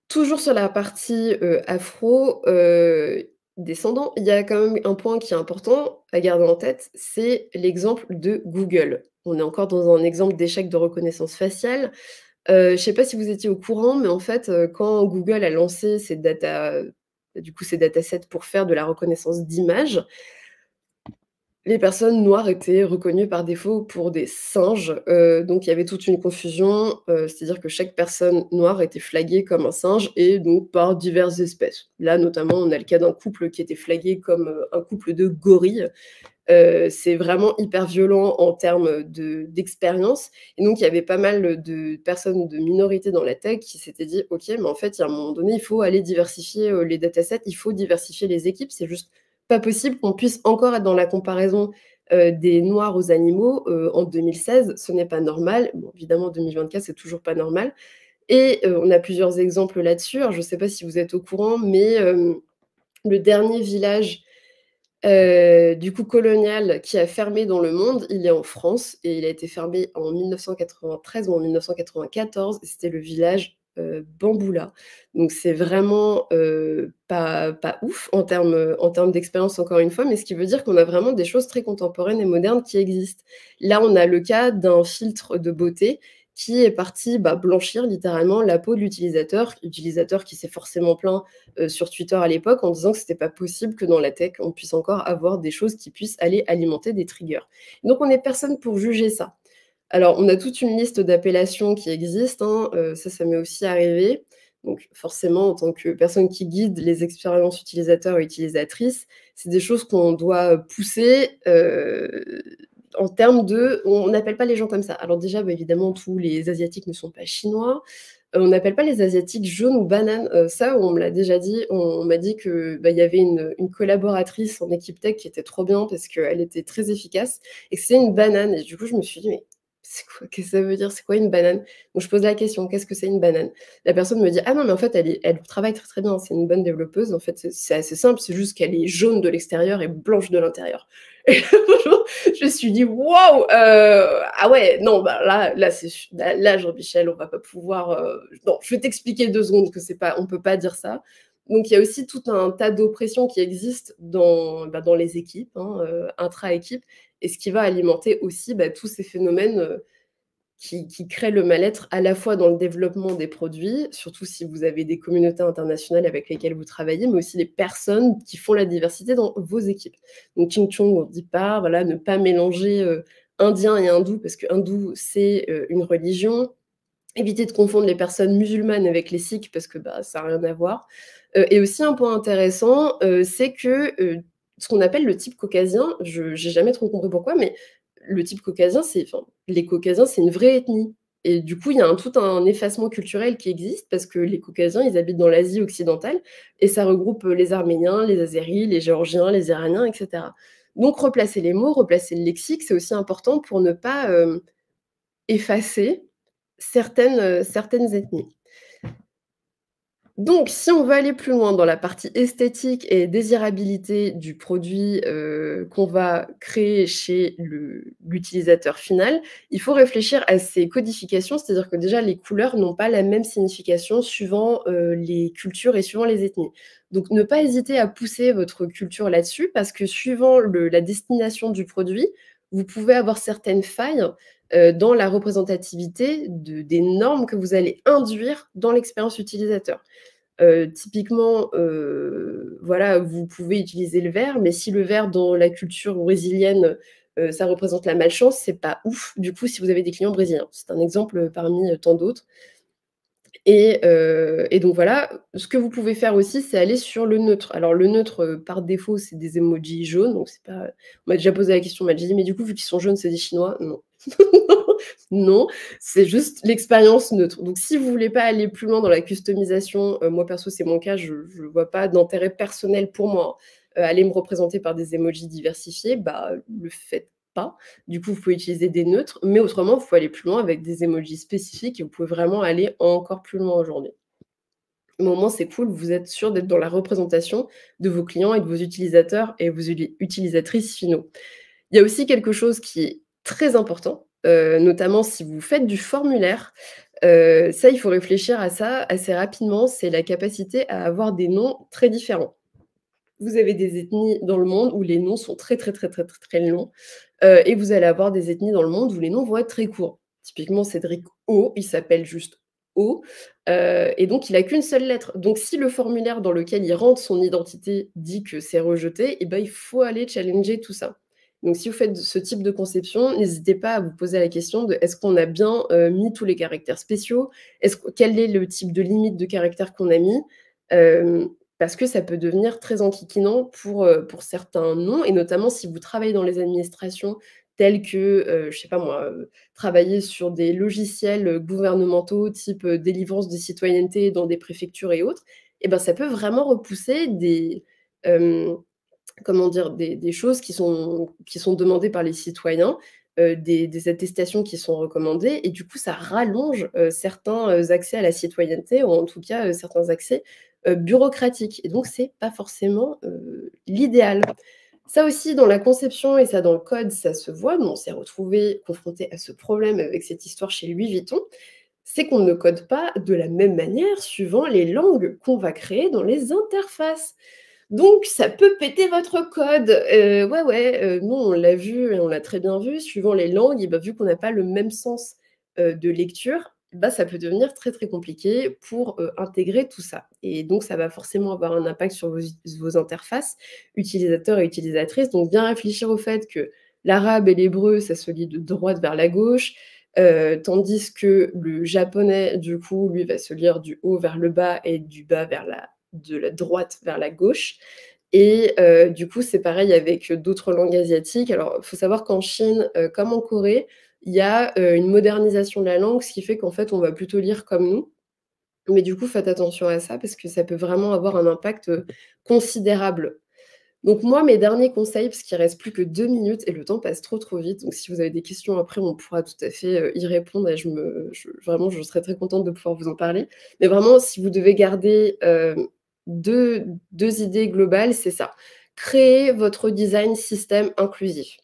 Toujours sur la partie, afro, descendant, il y a quand même un point qui est important à garder en tête, c'est l'exemple de Google. On est encore dans un exemple d'échec de reconnaissance faciale. Je ne sais pas si vous étiez au courant, mais en fait, quand Google a lancé ses datasets pour faire de la reconnaissance d'images, les personnes noires étaient reconnues par défaut pour des singes, donc il y avait toute une confusion, c'est-à-dire que chaque personne noire était flaguée comme un singe, et donc par diverses espèces. Là, notamment, on a le cas d'un couple qui était flagué comme, un couple de gorilles. C'est vraiment hyper violent en termes d'expérience, et donc il y avait pas mal de personnes de minorités dans la tech qui s'étaient dit: «OK, mais en fait, il y a un moment donné, il faut aller diversifier, les datasets, il faut diversifier les équipes. C'est juste pas possible qu'on puisse encore être dans la comparaison, des noirs aux animaux, en 2016, ce n'est pas normal». Bon, évidemment, en 2024, c'est toujours pas normal, et on a plusieurs exemples là-dessus. Alors je sais pas si vous êtes au courant, mais le dernier village du coup colonial qui a fermé dans le monde, il est en France, et il a été fermé en 1993 ou en 1994, et c'était le village, Bamboula. Donc c'est vraiment, pas ouf en termes d'expérience, encore une fois, mais ce qui veut dire qu'on a vraiment des choses très contemporaines et modernes qui existent. Là, on a le cas d'un filtre de beauté qui est parti, bah, blanchir littéralement la peau de l'utilisateur qui s'est forcément plaint, sur Twitter à l'époque, en disant que c'était pas possible que dans la tech, on puisse encore avoir des choses qui puissent aller alimenter des triggers. Donc on n'est personne pour juger ça. Alors on a toute une liste d'appellations qui existent, hein, ça m'est aussi arrivé. Donc forcément, en tant que personne qui guide les expériences utilisateurs et utilisatrices, c'est des choses qu'on doit pousser, en termes de on n'appelle pas les gens comme ça. Alors déjà, bah, évidemment, tous les asiatiques ne sont pas chinois. On n'appelle pas les asiatiques jaunes ou bananes, ça on me l'a déjà dit. On m'a dit que, bah, il y avait une collaboratrice en équipe tech qui était trop bien parce qu'elle était très efficace et que c'est une banane, et du coup je me suis dit: «Mais c'est quoi? Qu'est-ce que ça veut dire? C'est quoi une banane?» Donc je pose la question: «Qu'est-ce que c'est une banane?» La personne me dit: «Ah non, mais en fait elle travaille très, très bien, c'est une bonne développeuse. En fait, c'est assez simple, c'est juste qu'elle est jaune de l'extérieur et blanche de l'intérieur». Et franchement, je me suis dit: «Waouh, ah ouais, non, bah, là, c'est ch là, Jean-Michel, on va pas pouvoir, non, je vais t'expliquer 2 secondes que c'est pas on peut pas dire ça». Donc il y a aussi tout un tas d'oppressions qui existent dans, bah, dans les équipes, hein, intra-équipe, et ce qui va alimenter aussi, bah, tous ces phénomènes, qui crée le mal-être à la fois dans le développement des produits, surtout si vous avez des communautés internationales avec lesquelles vous travaillez, mais aussi les personnes qui font la diversité dans vos équipes. Donc Ching Chong, on dit pas, voilà, ne pas mélanger, indien et hindou, parce que hindou, c'est, une religion. Éviter de confondre les personnes musulmanes avec les sikhs parce que, bah, ça a rien à voir. Et aussi un point intéressant, c'est que, ce qu'on appelle le type caucasien, je j'ai jamais trop compris pourquoi, mais le type caucasien, les caucasiens, c'est une vraie ethnie, et du coup, il y a tout un effacement culturel qui existe parce que les caucasiens, ils habitent dans l'Asie occidentale, et ça regroupe, les Arméniens, les Azéris, les Géorgiens, les Iraniens, et cetera. Donc replacer les mots, replacer le lexique, c'est aussi important pour ne pas, effacer certaines ethnies. Donc, si on veut aller plus loin dans la partie esthétique et désirabilité du produit, qu'on va créer chez l'utilisateur final, il faut réfléchir à ces codifications. C'est-à-dire que déjà les couleurs n'ont pas la même signification suivant, les cultures et suivant les ethnies. Donc ne pas hésiter à pousser votre culture là-dessus parce que suivant la destination du produit, vous pouvez avoir certaines failles, dans la représentativité des normes que vous allez induire dans l'expérience utilisateur. Typiquement, voilà, vous pouvez utiliser le vert, mais si le vert dans la culture brésilienne, ça représente la malchance, c'est pas ouf, du coup, si vous avez des clients brésiliens. C'est un exemple, parmi, tant d'autres et donc voilà, ce que vous pouvez faire aussi, c'est aller sur le neutre. Alors le neutre, par défaut, c'est des emojis jaunes, donc c'est pas on m'a déjà posé la question, on m'a déjà dit: «Mais du coup, vu qu'ils sont jaunes, c'est des chinois?» Non. Non, c'est juste l'expérience neutre. Donc si vous voulez pas aller plus loin dans la customisation, moi perso, c'est mon cas, je vois pas d'intérêt personnel pour moi, aller me représenter par des emojis diversifiés, bah, le faites pas. Du coup, vous pouvez utiliser des neutres, mais autrement, vous pouvez aller plus loin avec des emojis spécifiques et vous pouvez vraiment aller encore plus loin aujourd'hui. Mais au moins, c'est cool, vous êtes sûr d'être dans la représentation de vos clients et de vos utilisateurs et vos utilisatrices finaux. Il y a aussi quelque chose qui est très important, notamment si vous faites du formulaire, ça, il faut réfléchir à ça assez rapidement, c'est la capacité à avoir des noms très différents. Vous avez des ethnies dans le monde où les noms sont très, très, très, très, très, très longs, et vous allez avoir des ethnies dans le monde où les noms vont être très courts. Typiquement, Cédric O, il s'appelle juste O, et donc il a qu'une seule lettre. Donc si le formulaire dans lequel il rentre son identité dit que c'est rejeté, et ben, il faut aller challenger tout ça. Donc si vous faites ce type de conception, n'hésitez pas à vous poser la question de: «Est-ce qu'on a bien, mis tous les caractères spéciaux? Quel est le type de limite de caractères qu'on a mis?» hem, Parce que ça peut devenir très enquiquinant pour certains noms et notamment si vous travaillez dans les administrations telles que, je sais pas moi, travailler sur des logiciels, gouvernementaux type, délivrance de citoyenneté dans des préfectures et autres, et ben, ça peut vraiment repousser hem, comment dire? Des choses qui sont demandées par les citoyens, des attestations qui sont recommandées et du coup ça rallonge, certains, accès à la citoyenneté ou en tout cas, certains accès, bureaucratiques et donc c'est pas forcément, l'idéal. Ça aussi dans la conception et ça dans le code, ça se voit, mais on s'est retrouvé confronté à ce problème avec cette histoire chez Louis Vuitton, c'est qu'on ne code pas de la même manière suivant les langues qu'on va créer dans les interfaces. Donc ça peut péter votre code. Ouais, ouais, nous on l'a vu et on l'a très bien vu, suivant les langues et bah, vu qu'on n'a pas le même sens, de lecture, bah, ça peut devenir très, très compliqué pour, intégrer tout ça et donc ça va forcément avoir un impact sur vos interfaces utilisateurs et utilisatrices. Donc bien réfléchir au fait que l'arabe et l'hébreu, ça se lit de droite vers la gauche, tandis que le japonais, du coup, lui, va se lire du haut vers le bas et du bas vers la de la droite vers la gauche et du coup, c'est pareil avec, d'autres langues asiatiques. Alors, il faut savoir qu'en Chine, comme en Corée, il y a, une modernisation de la langue, ce qui fait qu'en fait, on va plutôt lire comme nous. Mais du coup, faites attention à ça parce que ça peut vraiment avoir un impact, considérable. Donc moi, mes derniers conseils, parce qu'il reste plus que 2 minutes et le temps passe trop, trop vite, donc si vous avez des questions après, on pourra tout à fait, y répondre et vraiment, je serais très contente de pouvoir vous en parler. Mais vraiment, si vous devez garder, 2 idées globales, c'est ça. Créer votre design système inclusif.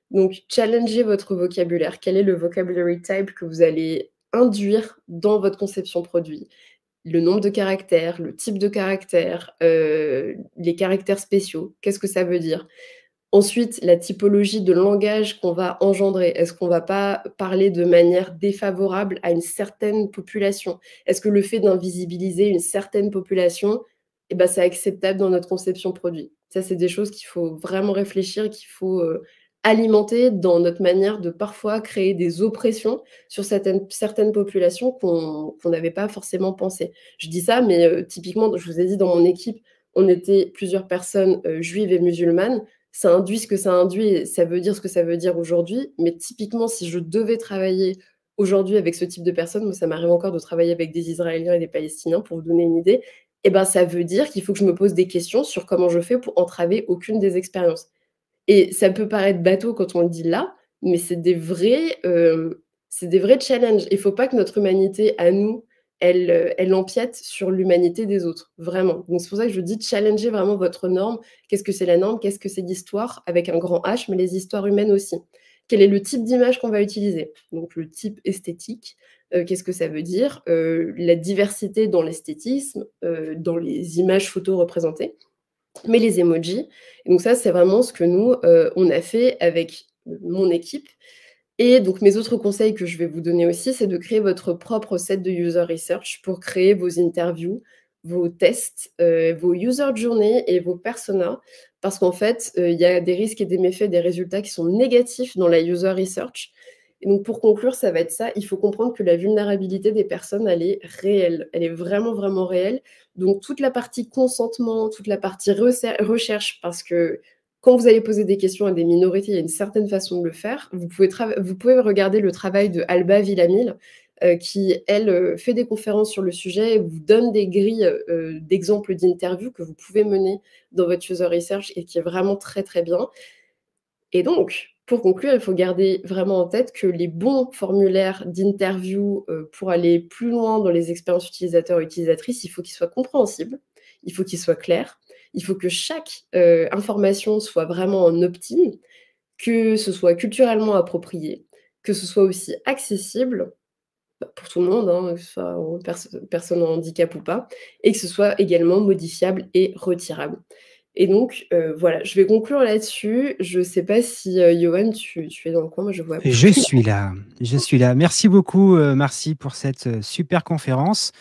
Donc challenger votre vocabulaire. Quel est le vocabulary type que vous allez induire dans votre conception produit? Le nombre de caractères, le type de caractères, les caractères spéciaux, qu'est-ce que ça veut dire? Ensuite, la typologie de langage qu'on va engendrer. Est-ce qu'on va pas parler de manière défavorable à une certaine population? Est-ce que le fait d'invisibiliser une certaine population, eh ben, c'est acceptable dans notre conception produit? Ça, c'est des choses qu'il faut vraiment réfléchir, qu'il faut, alimenter dans notre manière de parfois créer des oppressions sur certaines populations qu'on n'avait pas forcément pensé. Je dis ça, mais, typiquement, je vous ai dit dans mon équipe, on était plusieurs personnes, juives et musulmanes. Ça induit ce que ça induit et ça veut dire ce que ça veut dire aujourd'hui. Mais typiquement, si je devais travailler aujourd'hui avec ce type de personnes, moi, ça m'arrive encore de travailler avec des Israéliens et des Palestiniens, pour vous donner une idée, et ben, ça veut dire qu'il faut que je me pose des questions sur comment je fais pour entraver aucune des expériences. Et ça peut paraître bateau quand on le dit là, mais c'est des vrais challenges. Il faut pas que notre humanité à nous, elle empiète sur l'humanité des autres, vraiment. Donc c'est pour ça que je dis challenger vraiment votre norme. Qu'est-ce que c'est la norme? Qu'est-ce que c'est l'histoire? Avec un grand H, mais les histoires humaines aussi. Quel est le type d'image qu'on va utiliser? Donc le type esthétique, qu'est-ce que ça veut dire? La diversité dans l'esthétisme, dans les images photos représentées, mais les emojis. Et donc ça, c'est vraiment ce que nous, on a fait avec mon équipe. Et donc mes autres conseils que je vais vous donner aussi, c'est de créer votre propre set de user research pour créer vos interviews, vos tests, vos user journées et vos personas. Parce qu'en fait, il y a des risques et des méfaits, des résultats qui sont négatifs dans la user research. Et donc pour conclure, ça va être ça. Il faut comprendre que la vulnérabilité des personnes, elle est réelle. Elle est vraiment, vraiment réelle. Donc toute la partie consentement, toute la partie recherche, parce que quand vous allez poser des questions à des minorités, il y a une certaine façon de le faire. Vous pouvez regarder le travail de Alba Villamil, qui, elle, fait des conférences sur le sujet et vous donne des grilles d'exemples d'interviews que vous pouvez mener dans votre user research et qui est vraiment très, très bien. Et donc, pour conclure, il faut garder vraiment en tête que les bons formulaires d'interview, pour aller plus loin dans les expériences utilisateurs et utilisatrices, il faut qu'ils soient compréhensibles, il faut qu'ils soient clairs, il faut que chaque, information soit vraiment en opt-in, que ce soit culturellement approprié, que ce soit aussi accessible, bah, pour tout le monde, hein, que ce soit aux personnes en handicap ou pas, et que ce soit également modifiable et retirable. Et donc, voilà, je vais conclure là-dessus. Je ne sais pas si, Yoann, tu es dans le coin? Moi, je vois Je plus. suis là, je suis là. Merci beaucoup, Marcy, pour cette super conférence.